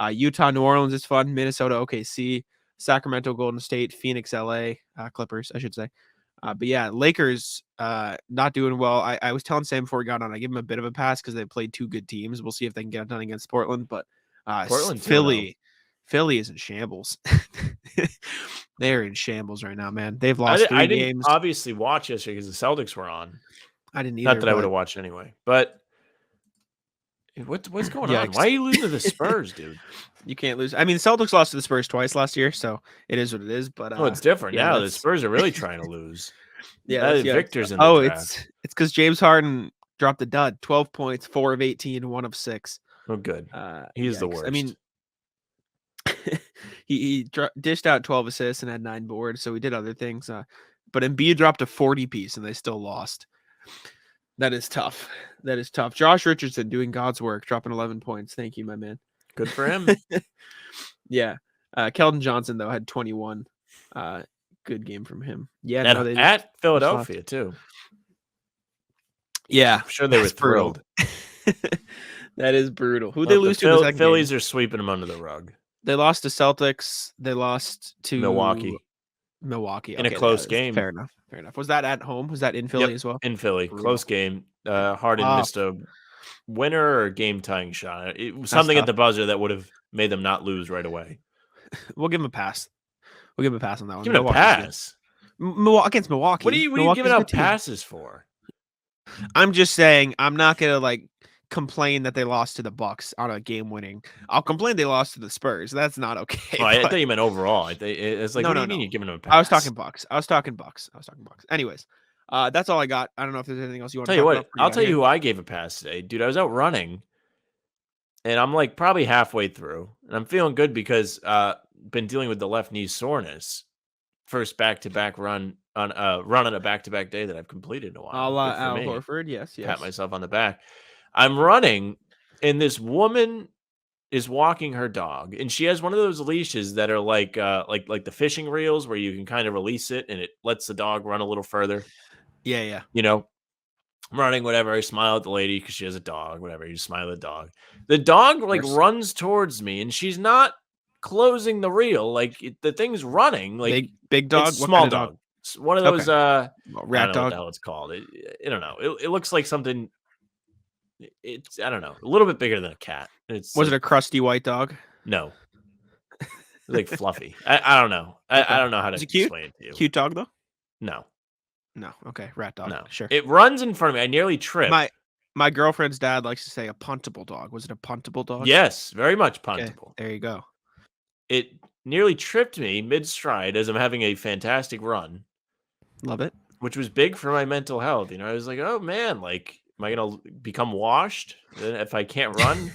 Utah, New Orleans is fun. Minnesota, OKC. Sacramento, Golden State, Phoenix, LA, Clippers, I should say. But yeah, Lakers not doing well. I was telling Sam before we got on, I give them a bit of a pass because they played two good teams. We'll see if they can get it done against Portland. But Philly is in shambles. They're in shambles right now, man. They've lost 3 games. I didn't obviously watch yesterday because the Celtics were on. I didn't either. Not that I would have watched anyway. But what's going on? Why are you losing to the Spurs, dude? You can't lose. I mean, the Celtics lost to the Spurs twice last year, so it is what it is. But it's different now. The Spurs are really trying to lose. Victor's in the draft. It's because James Harden dropped a dud. 12 points, 4 of 18, 1 of 6. Oh, good. He's the worst. I mean, he dished out 12 assists and had 9 boards, so he did other things. But Embiid dropped a 40 piece, and they still lost. That is tough. Josh Richardson doing God's work, dropping 11 points. Thank you, my man. Good for him. Yeah. Keldon Johnson, though, had 21. Good game from him. Yeah. At Philadelphia, too. Yeah. I'm sure they were thrilled. That is brutal. Who they lose to? The Phillies are sweeping them under the rug. They lost to Celtics. They lost to Milwaukee. In a close game. Fair enough. Was that at home? Was that in Philly as well? In Philly. Brutal. Close game. Harden missed a winner or game-tying shot. It was something at the buzzer that would have made them not lose right away. We'll give him a pass. We'll give him a pass on that one. Give him a pass? Against Milwaukee. What are you giving out passes for? I'm just saying I'm not going to complain that they lost to the Bucks on a game winning. I'll complain they lost to the Spurs. That's not okay. Oh, I thought you meant overall. It's like, what do you mean you're giving them a pass? I was talking Bucks. Anyways, that's all I got. I don't know if there's anything else you want to talk about. I'll tell you who I gave a pass today. Dude, I was out running, and I'm probably halfway through, and I'm feeling good because been dealing with the left knee soreness. First back-to-back run on a back-to-back day that I've completed in a while. Al Horford, yes. Pat myself on the back. I'm running, and this woman is walking her dog, and she has one of those leashes that are like the fishing reels where you can kind of release it and it lets the dog run a little further. Yeah. I'm running, whatever. I smile at the lady because she has a dog, whatever. You smile at the dog. The dog runs towards me, and she's not closing the reel. Like the thing's running. Like big dog, it's what small kind of dog. One of those rat I don't know what dog. the hell it's called. I don't know. It looks like something. It's I don't know, a little bit bigger than a cat. Was it a crusty white dog? No, like fluffy. I don't know. I don't know how to explain it to you. Cute dog though? No. Okay, rat dog. No, Sure. It runs in front of me. I nearly tripped. My girlfriend's dad likes to say a puntable dog. Was it a puntable dog? Yes, very much puntable. Okay, there you go. It nearly tripped me mid-stride as I'm having a fantastic run. Love it. Which was big for my mental health. I was like, oh man, like, am I gonna become washed if I can't run?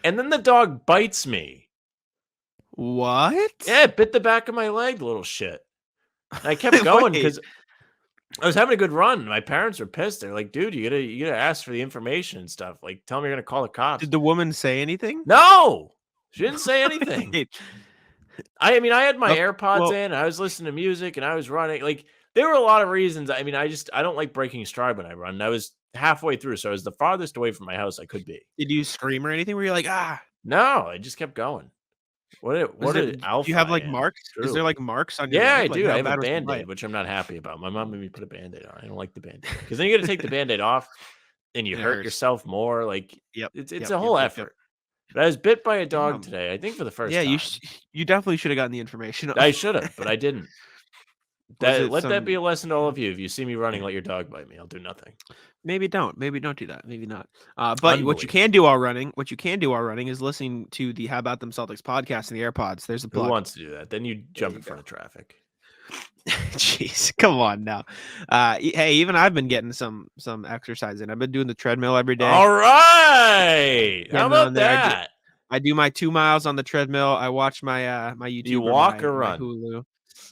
And then the dog bites me. What? Yeah, it bit the back of my leg, little shit. And I kept going because I was having a good run. My parents were pissed. They're like, dude, you gotta ask for the information and stuff. Like, tell them you're gonna call the cops. Did the woman say anything? No, she didn't say anything. I had my AirPods in. I was listening to music and I was running. Like, there were a lot of reasons. I don't like breaking stride when I run. And I was halfway through, so I was the farthest away from my house I could be. Did you scream or anything? Were you like, ah? No, I just kept going. What did Alpha? Do you have like marks? Is there like marks on your leg? I do. I have a Band-Aid, which I'm not happy about. My mom made me put a Band-Aid on. I don't like the Band-Aid because then you got to take the Band-Aid off and you hurt yourself more. Like, it's a whole effort. But I was bit by a dog today, I think for the first time. You definitely should have gotten the information. I should have, but I didn't. That be a lesson to all of you. If you see me running, let your dog bite me. I'll do nothing. Maybe don't do that. Maybe not. But what you can do while running is listening to the How About Them Celtics podcast in the AirPods. There's a plug. Who wants to do that? Then you jump in front of traffic. Jeez, come on now. Hey, even I've been getting some exercise in. I've been doing the treadmill every day. All right. How about that? I do my 2 miles on the treadmill. I watch my my YouTube. Do you walk or run? Hulu.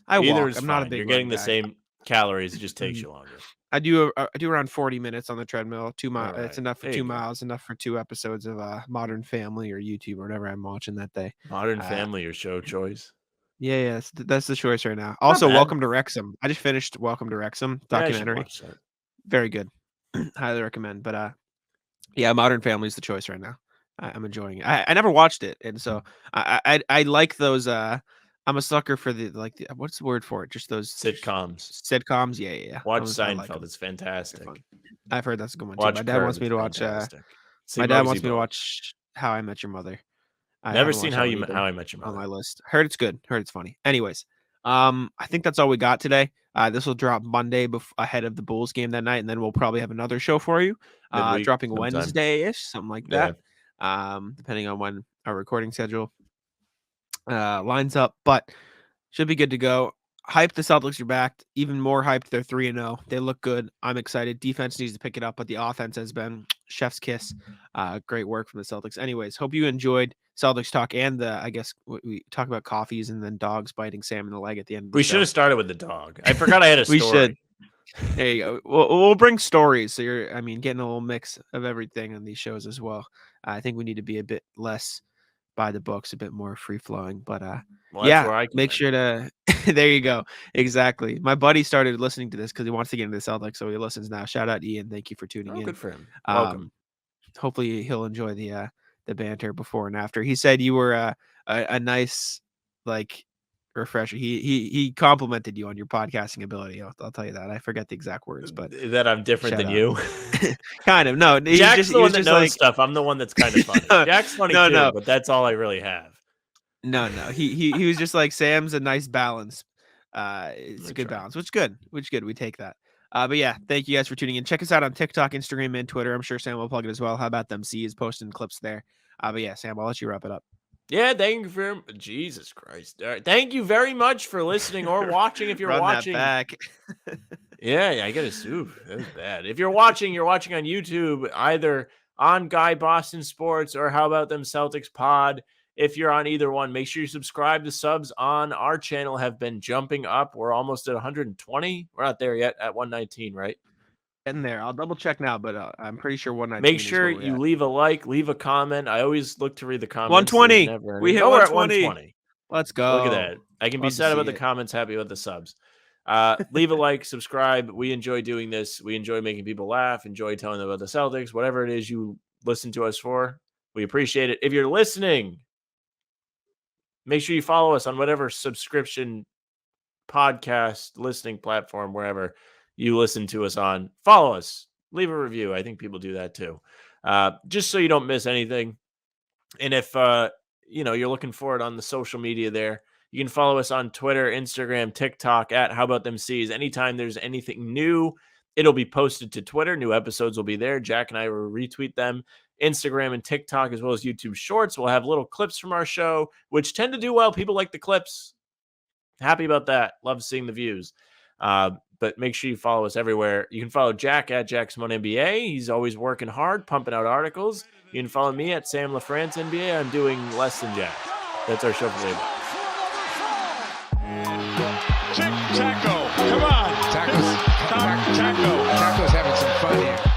I walk. I'm not a big. You're getting the same calories. It just takes you longer. I do around 40 minutes on the treadmill. 2 miles. Right. It's enough for 2 miles. Enough for 2 episodes of Modern Family or YouTube or whatever I'm watching that day. Modern Family, your show choice. Yeah, that's the choice right now. Also, Welcome to Wrexham. I just finished Welcome to Wrexham documentary. Very good. Highly recommend. But yeah, Modern Family is the choice right now. I'm enjoying it. I never watched it, and so I like those. I'm a sucker for the what's the word for it? Just those sitcoms. Yeah. Watch Seinfeld. It's fantastic. I've heard that's a good one too. My dad wants me to watch. My dad wants me to watch How I Met Your Mother. Never seen How I Met Your Mother on my list. Heard it's good. Heard it's funny. Anyways, I think that's all we got today. This will drop Monday ahead of the Bulls game that night, and then we'll probably have another show for you. Dropping Wednesday-ish, something like that. Depending on when our recording schedule lines up, but should be good to go. Hyped, the Celtics are back. Even more hyped, they're 3-0. They look good. I'm excited. Defense needs to pick it up, but the offense has been chef's kiss. Great work from the Celtics. Anyways, hope you enjoyed Celtics talk and I guess we talk about coffees and then dogs biting Sam in the leg at the end of the show. We should have started with the dog. I forgot I had a story. We should. There you go. We'll bring stories. So you're, getting a little mix of everything on these shows as well. I think we need to be a bit less by the books, a bit more free flowing, but make sure to there you go. Exactly. My buddy started listening to this because he wants to get into the Celtics, so he listens now. Shout out Ian. Thank you for tuning in. Good for him. Welcome. Hopefully he'll enjoy the banter before and after. He said you were a nice refresher. He complimented you on your podcasting ability. I'll tell you that. I forget the exact words, but that I'm different than you. Kind of. No, Jack's the one that knows stuff. I'm the one that's kind of funny. Jack's funny too, but that's all I really have. No. He was just like, Sam's a nice balance. It's a good balance, which is good. We take that. But yeah, thank you guys for tuning in. Check us out on TikTok, Instagram, and Twitter. I'm sure Sam will plug it as well. How about them? C is posting clips there. But yeah, Sam, I'll let you wrap it up. Yeah, thank you for Jesus Christ. All right. Thank you very much for listening or watching. If you're watching, that back. I got to. That was bad. If you're watching on YouTube, either on Guy Boston Sports or How About Them Celtics Pod. If you're on either one, make sure you subscribe. The subs on our channel have been jumping up. We're almost at 120. We're not there yet at 119, right? In there. I'll double check now, but I'm pretty sure 119. Make sure you leave a like, leave a comment. I always look to read the comments. 120. We hit 120. Let's go. Look at that. I can be sad about the comments, happy with the subs. Leave a like, subscribe. We enjoy doing this. We enjoy making people laugh, enjoy telling them about the Celtics, whatever it is you listen to us for. We appreciate it. If you're listening make sure you follow us on whatever subscription podcast listening platform, wherever you listen to us on. Follow us, leave a review. I think people do that too. Just so you don't miss anything. And if, you're looking for it on the social media there, you can follow us on Twitter, Instagram, TikTok at How About Them C's. Anytime there's anything new, it'll be posted to Twitter. New episodes will be there. Jack and I will retweet them. Instagram and TikTok, as well as YouTube Shorts. We'll have little clips from our show, which tend to do well. People like the clips. Happy about that. Love seeing the views. But make sure you follow us everywhere. You can follow Jack at Jack Simone NBA. He's always working hard, pumping out articles. You can follow me at Sam LaFrance NBA. I'm doing less than Jack. That's our show for today. Taco, come on. Taco's having some fun here.